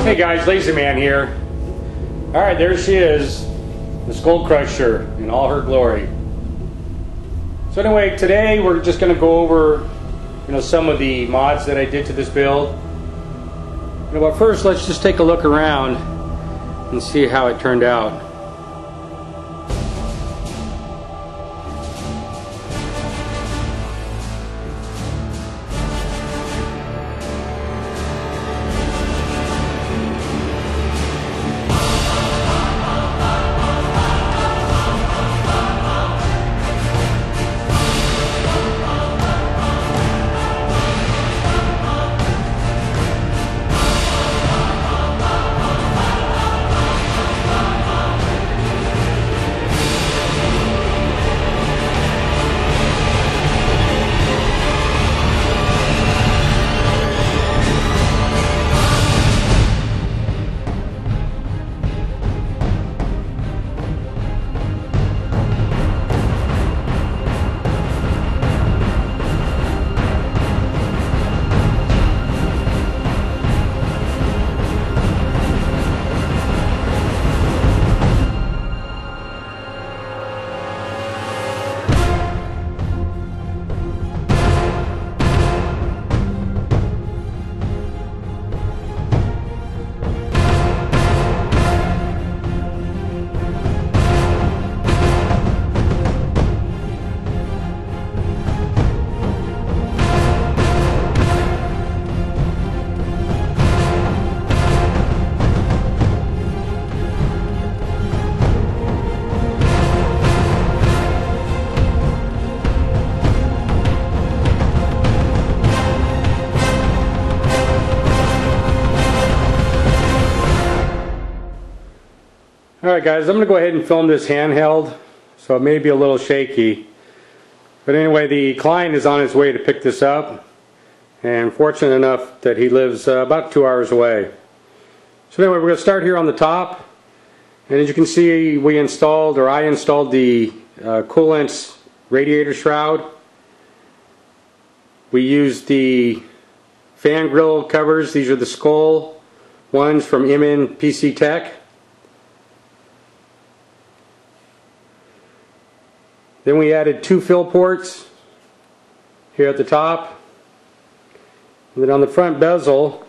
Hey guys, Lazy Man here. Alright, there she is, the Skull Crusher in all her glory. So anyway, today we're just going to go over some of the mods that I did to this build. But first, let's just take a look around and see how it turned out. Alright guys, I'm going to go ahead and film this handheld, so it may be a little shaky. But anyway, the client is on his way to pick this up, and fortunate enough that he lives about 2 hours away. So anyway, we're going to start here on the top, and as you can see, I installed the coolant's radiator shroud. We used the fan grill covers. These are the skull ones from MNPC Tech. Then we added 2 fill ports here at the top. And then on the front bezel,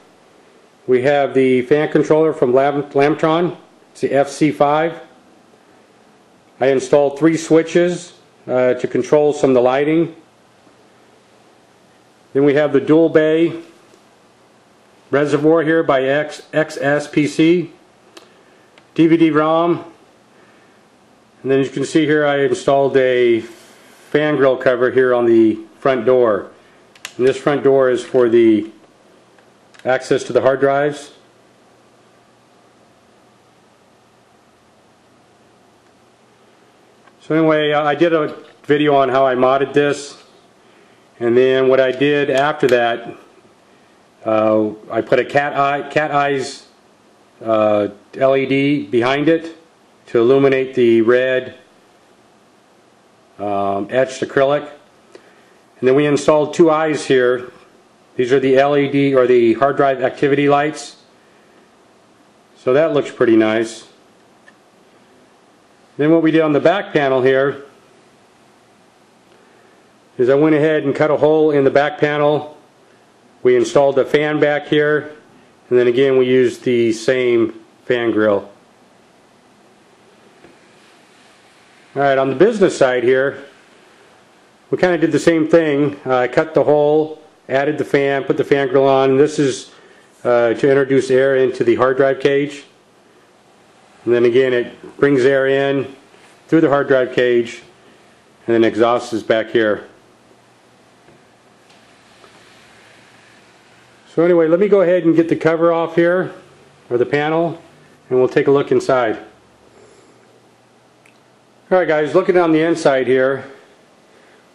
we have the fan controller from Lamptron. It's the FC5. I installed 3 switches to control some of the lighting. Then we have the dual bay reservoir here by XSPC. DVD-ROM. And then as you can see here, I installed a fan grill cover here on the front door. And this front door is for the access to the hard drives. So anyway, I did a video on how I modded this. And then what I did after that, I put a cat eyes LED behind it to illuminate the red etched acrylic. And then we installed 2 eyes here. These are the LED or the hard drive activity lights. So that looks pretty nice. Then what we did on the back panel here is I went ahead and cut a hole in the back panel. We installed a fan back here, and then again we used the same fan grill. Alright, on the business side here, we kind of did the same thing. I cut the hole, added the fan, put the fan grill on. This is to introduce air into the hard drive cage. And then again, it brings air in through the hard drive cage, and then exhaust is back here. So anyway, let me go ahead and get the cover off here, or the panel, and we'll take a look inside. Alright guys, looking on the inside here,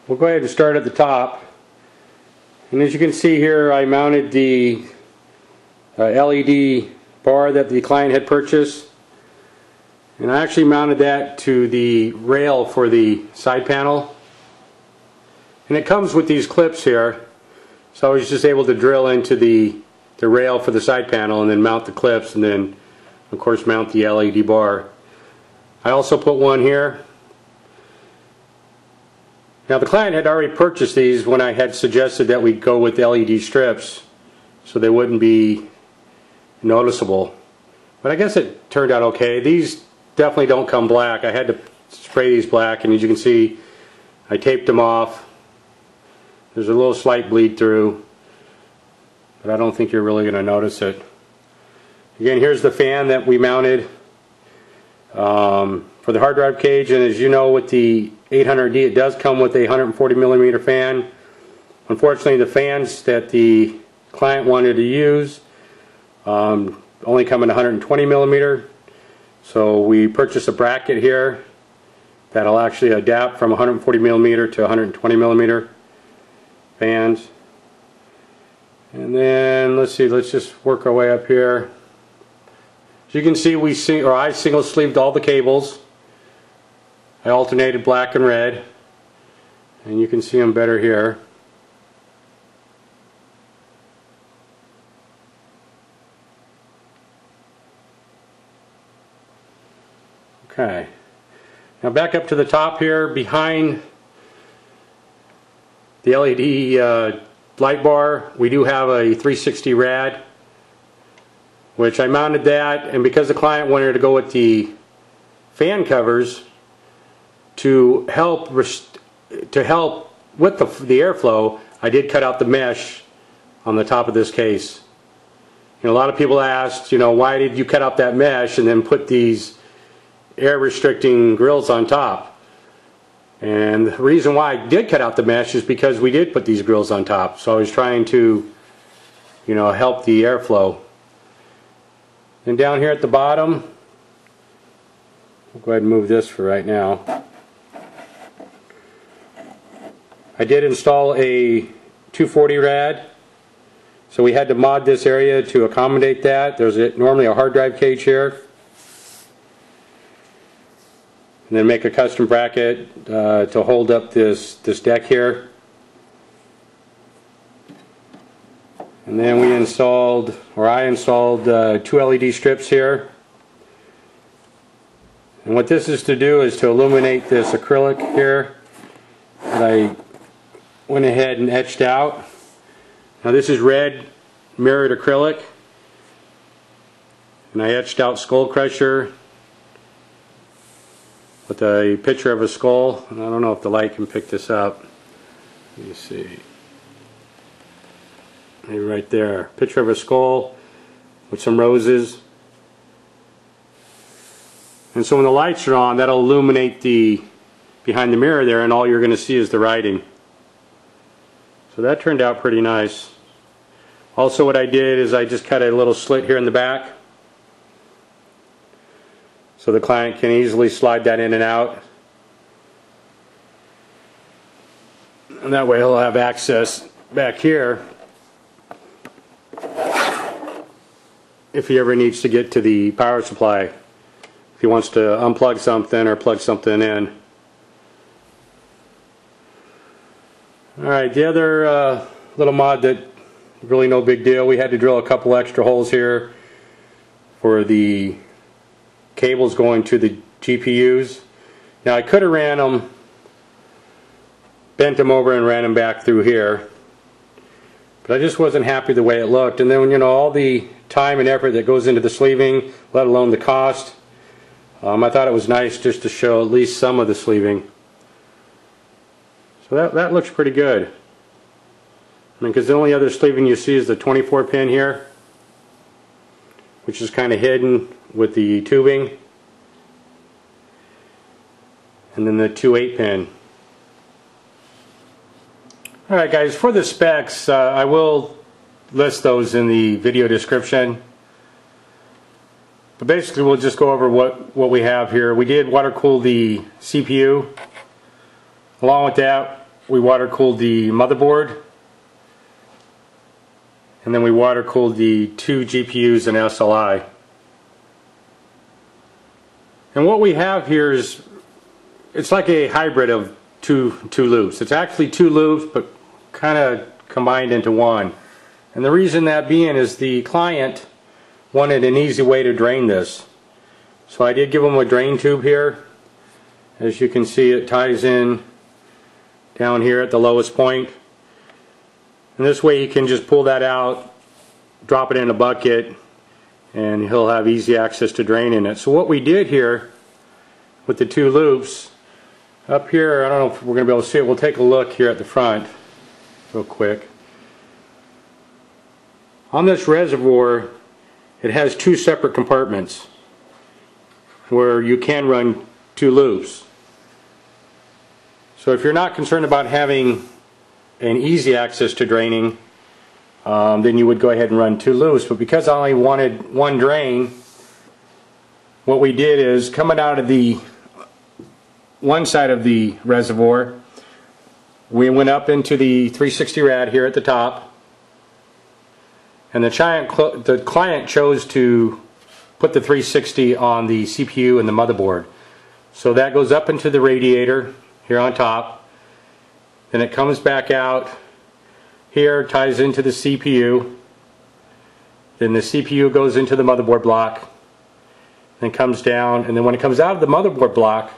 we'll go ahead and start at the top. And as you can see here, I mounted the LED bar that the client had purchased. And I actually mounted that to the rail for the side panel. And it comes with these clips here. So I was just able to drill into the the rail for the side panel, and then mount the clips, and then of course mount the LED bar. I also put one here. Now the client had already purchased these when I had suggested that we go with LED strips so they wouldn't be noticeable. But I guess it turned out okay. These definitely don't come black. I had to spray these black, and as you can see, I taped them off. There's a little slight bleed through, but I don't think you're really going to notice it. Again, here's the fan that we mounted for the hard drive cage, and as you know, with the 800D, it does come with a 140mm fan. Unfortunately, the fans that the client wanted to use only come in 120mm, so we purchased a bracket here that'll actually adapt from 140mm to 120mm fans. And then let's see, let's just work our way up here. As you can see, I single sleeved all the cables. I alternated black and red, and you can see them better here. Okay, now back up to the top here, behind the LED light bar, we do have a 360 rad, which I mounted that, and because the client wanted to go with the fan covers to help with the airflow, I did cut out the mesh on the top of this case. You know, a lot of people asked, you know, why did you cut out that mesh and then put these air restricting grills on top? And the reason why I did cut out the mesh is because we did put these grills on top. So I was trying to, you know, help the airflow. And down here at the bottom, we'll go ahead and move this for right now. I did install a 240 rad, so we had to mod this area to accommodate that. There's normally a hard drive cage here. And then make a custom bracket to hold up this deck here. And then I installed 2 LED strips here. And what this is to do is to illuminate this acrylic here that I went ahead and etched out. Now this is red mirrored acrylic, and I etched out Skull Crusher with a picture of a skull. And I don't know if the light can pick this up. Let me see. Maybe right there. Picture of a skull with some roses. And so when the lights are on, that'll illuminate the behind the mirror there, and all you're going to see is the writing. So that turned out pretty nice. Also, what I did is I just cut a little slit here in the back, so the client can easily slide that in and out. And that way he'll have access back here if he ever needs to get to the power supply, if he wants to unplug something or plug something in. Alright, the other little mod that really no big deal, we had to drill a couple extra holes here for the cables going to the GPUs. Now I could have ran them, bent them over and ran them back through here, but I just wasn't happy the way it looked. And then, you know, all the time and effort that goes into the sleeving, let alone the cost, I thought it was nice just to show at least some of the sleeving. So that looks pretty good. I mean, because the only other sleeving you see is the 24 pin here, which is kind of hidden with the tubing, and then the 2 8 pin. Alright guys, for the specs, I will list those in the video description. But basically we'll just go over what we have here. We did water cool the CPU. Along with that, we water cooled the motherboard. And then we water cooled the 2 GPUs and SLI. And what we have here is, it's like a hybrid of two loops. It's actually 2 loops, but kind of combined into one. And the reason that being is the client wanted an easy way to drain this. So I did give him a drain tube here. As you can see, it ties in down here at the lowest point. And this way he can just pull that out, drop it in a bucket, and he'll have easy access to draining it. So what we did here with the two loops, up here, I don't know if we're going to be able to see it, we'll take a look here at the front real quick. On this reservoir, it has two separate compartments where you can run two loops. So if you're not concerned about having an easy access to draining, then you would go ahead and run two loops. But because I only wanted one drain, what we did is, coming out of the one side of the reservoir, we went up into the 360 rad here at the top, and the client chose to put the 360 on the CPU and the motherboard. So that goes up into the radiator here on top, then it comes back out here, ties into the CPU, then the CPU goes into the motherboard block, then comes down, and then when it comes out of the motherboard block,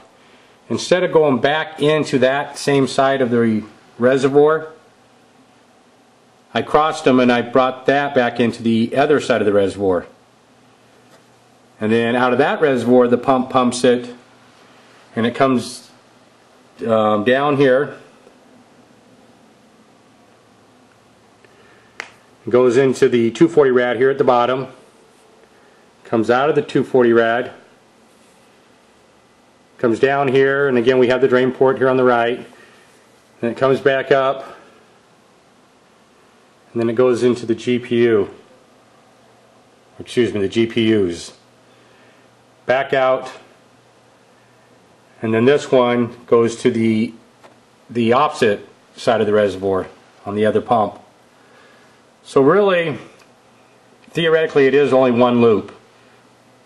instead of going back into that same side of the reservoir, I crossed them and I brought that back into the other side of the reservoir. And then out of that reservoir, the pump pumps it, and it comes down here, goes into the 240 rad here at the bottom, comes out of the 240 rad, comes down here, and again we have the drain port here on the right, and it comes back up, and then it goes into the GPU, excuse me, the GPUs, back out, and then this one goes to the opposite side of the reservoir on the other pump. So really, theoretically, it is only one loop.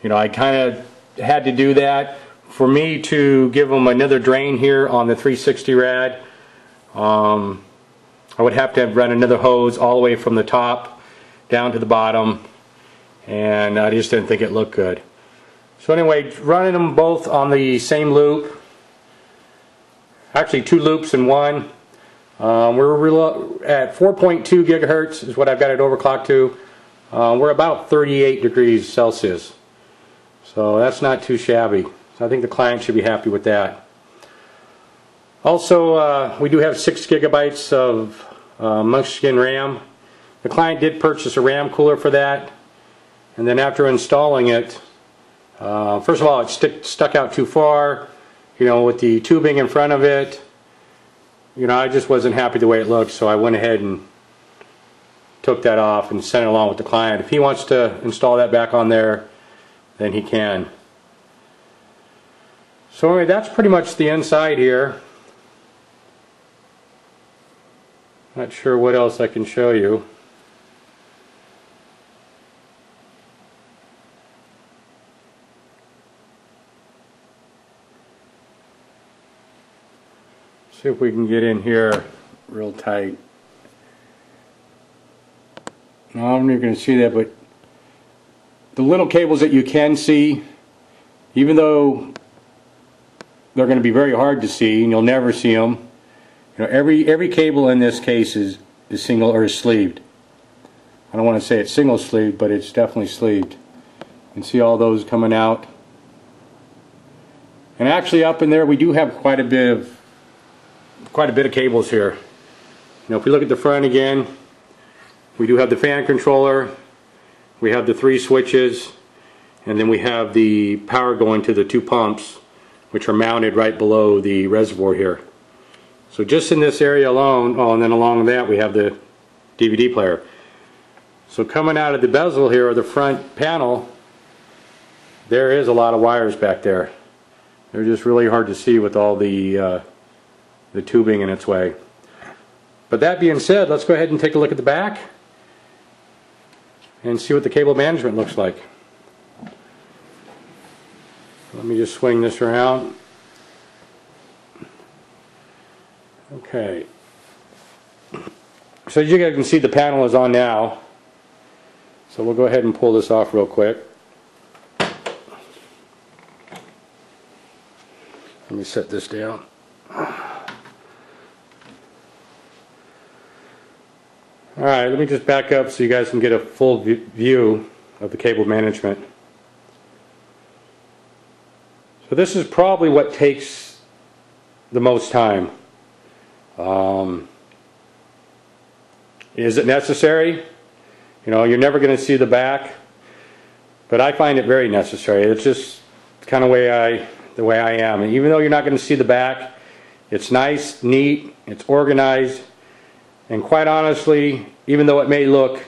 You know, I kind of had to do that. For me to give them another drain here on the 360 rad, I would have to run another hose all the way from the top down to the bottom, and I just didn't think it looked good. So anyway, running them both on the same loop, actually two loops in one. We're at 4.2 gigahertz is what I've got it overclocked to. We're about 38 degrees Celsius, so that's not too shabby. So I think the client should be happy with that. Also, we do have 6 gigabytes of Mushkin RAM. The client did purchase a RAM cooler for that, and then after installing it, first of all, it stuck out too far, you know, with the tubing in front of it. You know, I just wasn't happy the way it looked, so I went ahead and took that off and sent it along with the client. If he wants to install that back on there, then he can. So anyway, that's pretty much the inside here. Not sure what else I can show you. See if we can get in here real tight. No, I'm not going to see that, but the little cables that you can see, even though they're going to be very hard to see and you'll never see them, you know, every cable in this case is single or is sleeved. I don't want to say it's single sleeved, but it's definitely sleeved. You can see all those coming out. And actually up in there we do have quite a bit of cables here. You know, if we look at the front again, we do have the fan controller, we have the 3 switches, and then we have the power going to the 2 pumps, which are mounted right below the reservoir here. So just in this area alone, oh, and then along that we have the DVD player. So coming out of the bezel here, or the front panel, there is a lot of wires back there. They're just really hard to see with all the tubing in its way. But that being said, let's go ahead and take a look at the back and see what the cable management looks like. Let me just swing this around. Okay. So as you guys can see, the panel is on now. So we'll go ahead and pull this off real quick. Let me set this down. Alright, let me just back up so you guys can get a full view of the cable management. So this is probably what takes the most time. Is it necessary? You know, you're never going to see the back, but I find it very necessary. It's just kind of the way I am. And even though you're not going to see the back, it's nice, neat, it's organized, and quite honestly, even though it may look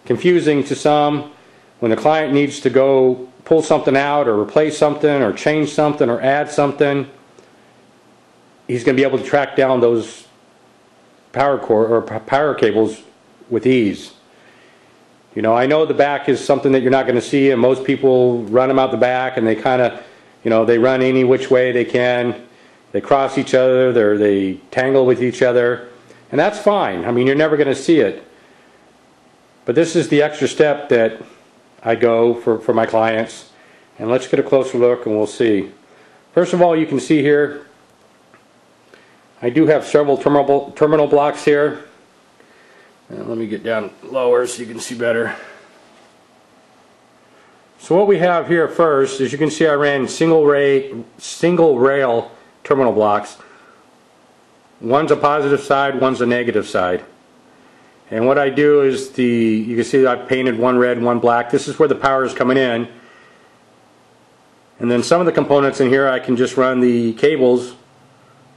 confusing to some, when the client needs to go pull something out or replace something or change something or add something, he's going to be able to track down those power cables with ease. You know, I know the back is something that you're not going to see, and most people run them out the back and they kind of, you know, they run any which way they can. They cross each other, they tangle with each other, and that's fine. I mean, you're never going to see it. But this is the extra step that I go for my clients. And let's get a closer look and we'll see. First of all, you can see here, I do have several terminal blocks here. Let me get down lower so you can see better. So what we have here first, as you can see, I ran single rail terminal blocks. One's a positive side, one's a negative side. And what I do is you can see I've painted one red, one black. This is where the power is coming in. And then some of the components in here I can just run the cables,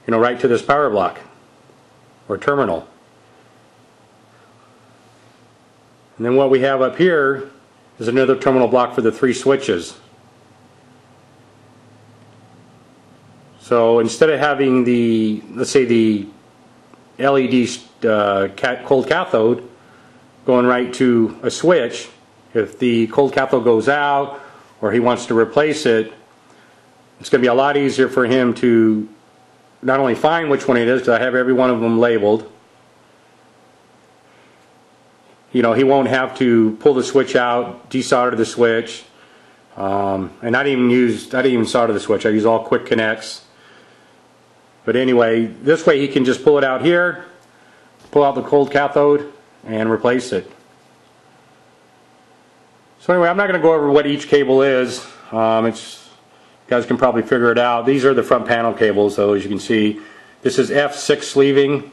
you know, right to this power block or terminal. And then what we have up here is another terminal block for the 3 switches. So instead of having the, let's say, the LED cold cathode going right to a switch, if the cold cathode goes out or he wants to replace it, it's going to be a lot easier for him to not only find which one it is, because I have every one of them labeled. You know, he won't have to pull the switch out, desolder the switch, and I didn't even solder the switch. I use all quick connects. But anyway, this way he can just pull it out here, pull out the cold cathode, and replace it. So anyway, I'm not going to go over what each cable is. You guys can probably figure it out. These are the front panel cables, though, as you can see. This is F6 sleeving.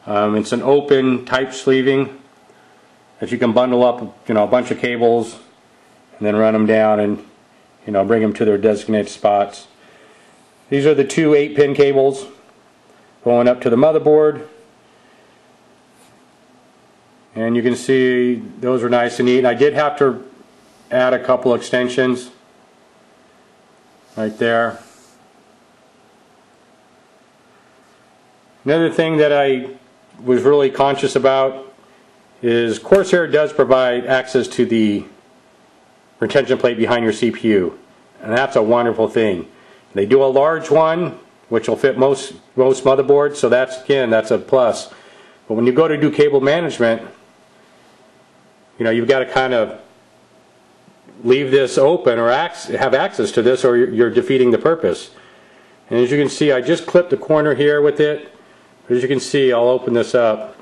It's an open type sleeving that you can bundle up, you know, a bunch of cables and then run them down and, you know, bring them to their designated spots. These are the 2 8-pin cables going up to the motherboard. And you can see those are nice and neat. I did have to add a couple extensions right there. Another thing that I was really conscious about is Corsair does provide access to the retention plate behind your CPU, and that's a wonderful thing. They do a large one which will fit most motherboards, so that's a plus. But when you go to do cable management, you know, you've got to kind of leave this open or have access to this, or you're defeating the purpose. And as you can see, I just clipped the corner here with it. As you can see, I'll open this up.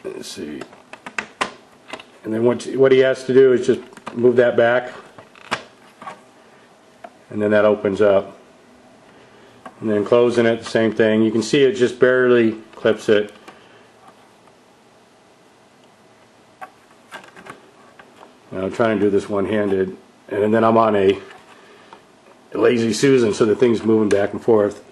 Let's see. And then what he has to do is just move that back, and then that opens up. And then closing it, the same thing. You can see it just barely clips it. Now I'm trying to do this one-handed, and then I'm on a lazy Susan, so the thing's moving back and forth.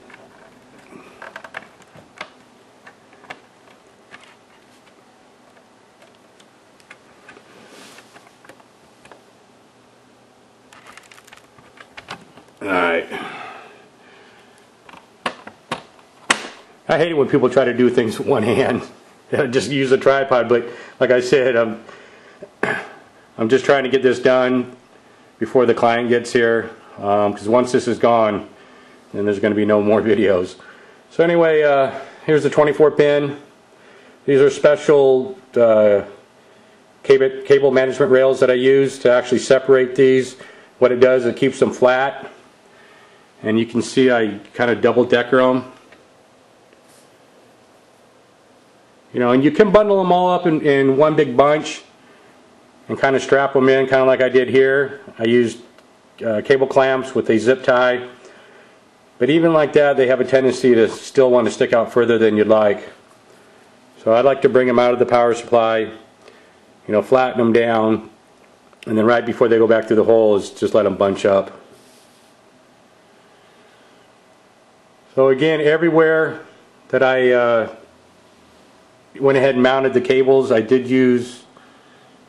Alright. I hate it when people try to do things with one hand. Just use a tripod, but like I said, I'm just trying to get this done before the client gets here, because once this is gone, then there's going to be no more videos. So anyway, here's the 24 pin. These are special cable management rails that I use to actually separate these. What it does, it keeps them flat, and you can see I kind of double decker them. You know, and you can bundle them all up in one big bunch and kind of strap them in, kind of like I did here. I used cable clamps with a zip tie, but even like that, they have a tendency to still want to stick out further than you'd like. So I'd like to bring them out of the power supply, you know, flatten them down, and then right before they go back through the holes, just let them bunch up. So again, everywhere that I went ahead and mounted the cables, I did use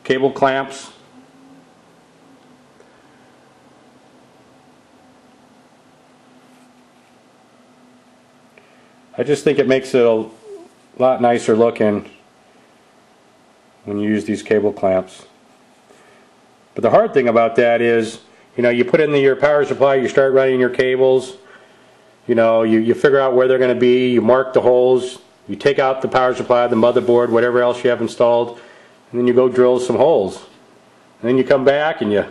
cable clamps. I just think it makes it a lot nicer looking when you use these cable clamps. But the hard thing about that is, you know, you put in your power supply, you start running your cables, you know, you figure out where they're going to be, you mark the holes, you take out the power supply, the motherboard, whatever else you have installed, and then you go drill some holes. And then you come back and you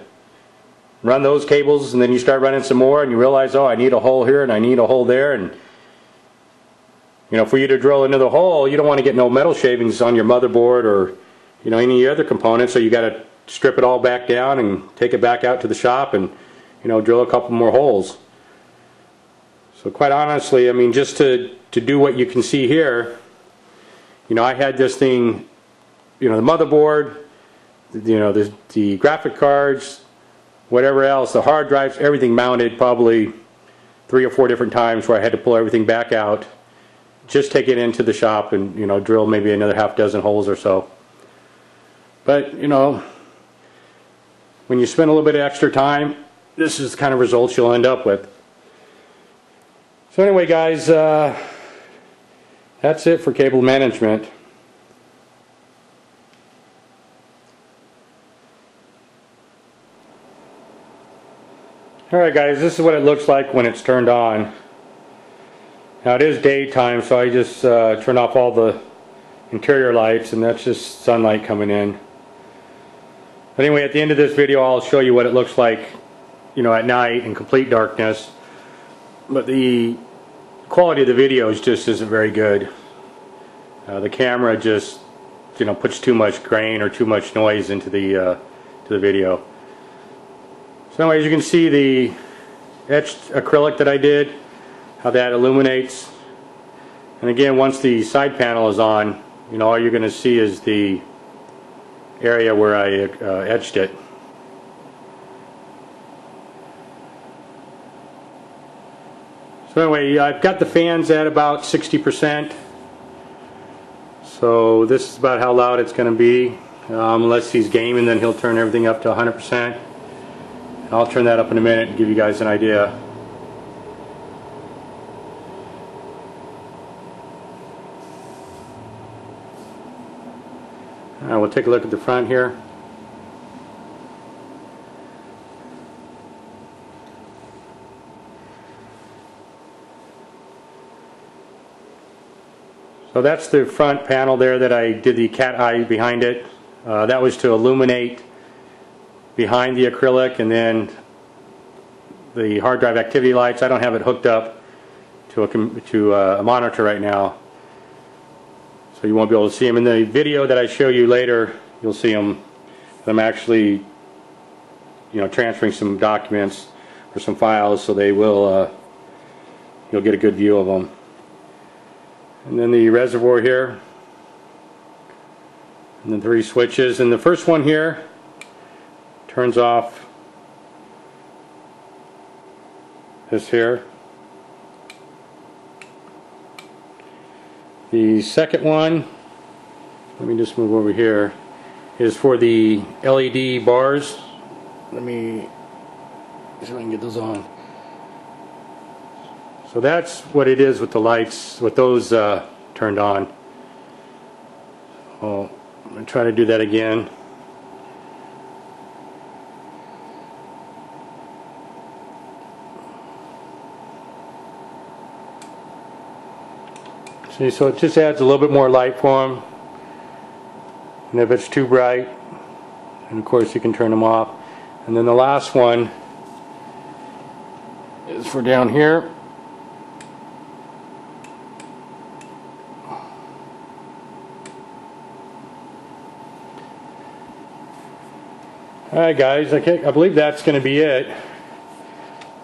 run those cables, and then you start running some more, and you realize, oh, I need a hole here and I need a hole there. And you know, for you to drill into the hole, you don't want to get no metal shavings on your motherboard or, you know, any other components, so you got to strip it all back down and take it back out to the shop and, you know, drill a couple more holes. So quite honestly, I mean, just to do what you can see here, you know, I had this thing, you know, the motherboard, you know, the graphic cards, whatever else, the hard drives, everything mounted probably 3 or 4 different times where I had to pull everything back out, just take it into the shop and, you know, drill maybe another half dozen holes or so. But, you know, when you spend a little bit of extra time, this is the kind of results you'll end up with. So anyway, guys, that's it for cable management. Alright guys, this is what it looks like when it's turned on. Now it is daytime, so I just turn off all the interior lights, and that's just sunlight coming in. But anyway, at the end of this video I'll show you what it looks like, you know, at night in complete darkness. But the quality of the video just isn't very good. The camera just, you know, puts too much grain or too much noise into the video. So anyway, as you can see, the etched acrylic that I did, how that illuminates. And again, once the side panel is on, you know, all you're going to see is the area where I etched it. So anyway, I've got the fans at about 60%. So this is about how loud it's going to be. Unless he's gaming, then he'll turn everything up to 100%. I'll turn that up in a minute and give you guys an idea. We'll take a look at the front here. So that's the front panel there that I did the cat eye behind it. That was to illuminate behind the acrylic, and then the hard drive activity lights. I don't have it hooked up to a monitor right now, so you won't be able to see them. In the video that I show you later, you'll see them. I'm actually, you know, transferring some documents or some files, so they will. You'll get a good view of them. And then the reservoir here, and then 3 switches. And the first one here turns off this here. The second one, let me just move over here, is for the LED bars. Let me see if I can get those on. So that's what it is with the lights, with those turned on. Oh, I'm going to try to do that again. See, so it just adds a little bit more light for them. And if it's too bright, and of course you can turn them off. And then the last one is for down here. Alright guys, I believe that's going to be it.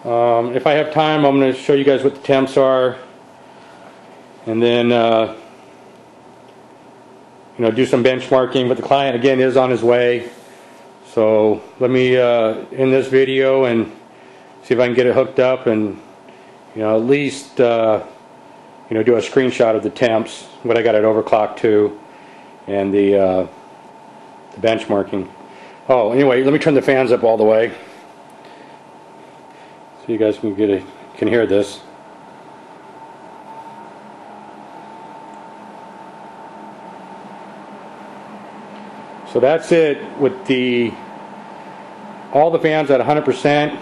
If I have time, I'm going to show you guys what the temps are, and then do some benchmarking. But the client again is on his way, so let me end this video and see if I can get it hooked up, and at least do a screenshot of the temps, what I got it overclocked to, and the benchmarking. Oh, anyway, let me turn the fans up all the way so you guys can hear this. So that's it with all the fans at 100%,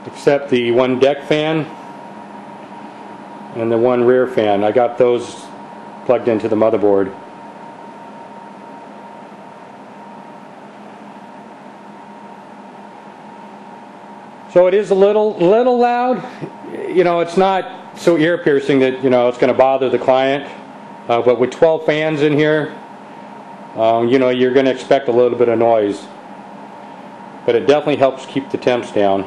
except the one deck fan and the one rear fan. I got those plugged into the motherboard. So it is a little loud. It's not so ear piercing that it's going to bother the client. But with 12 fans in here, you're going to expect a little bit of noise. But it definitely helps keep the temps down.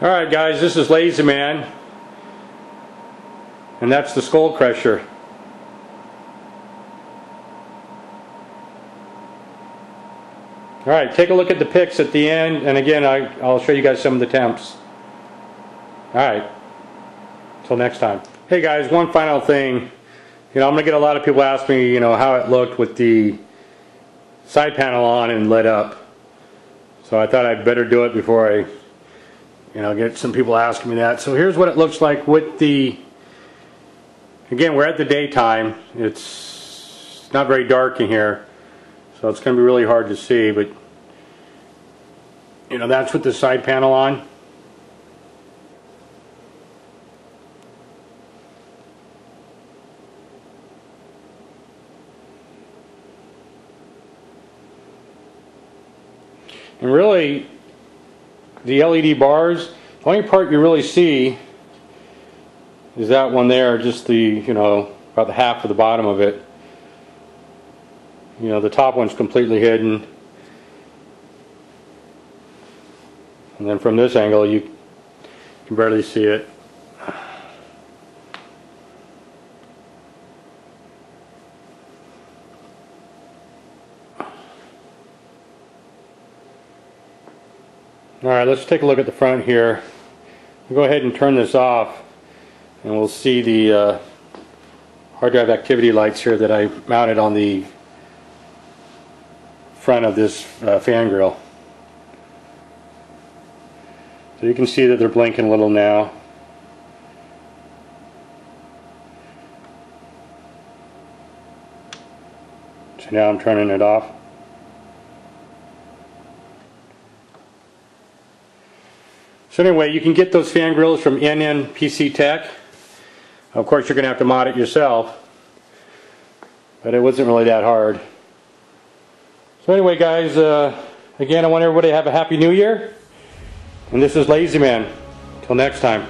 Alright guys, this is Lazy Man, and that's the Skull Crusher. Alright, take a look at the pics at the end, and again I'll show you guys some of the temps. Alright, until next time. Hey guys, one final thing. I'm going to get a lot of people ask me how it looked with the side panel on and lit up. So I thought I'd better do it before I get some people asking me that. So here's what it looks like with again, we're at the daytime. It's not very dark in here, so it's going to be really hard to see, but that's with the side panel on. And really, the LED bars, the only part you really see is that one there, just about the half of the bottom of it. The top one's completely hidden. And then from this angle you can barely see it. Alright, let's take a look at the front here. We'll go ahead and turn this off, and we'll see the hard drive activity lights here that I mounted on the front of this fan grill. So you can see that they're blinking a little now. So now I'm turning it off. So anyway, you can get those fan grills from PC Tech. Of course, you're going to have to mod it yourself, but it wasn't really that hard. So anyway, guys, again, I want everybody to have a happy New Year. And this is Lazy Man. Till next time.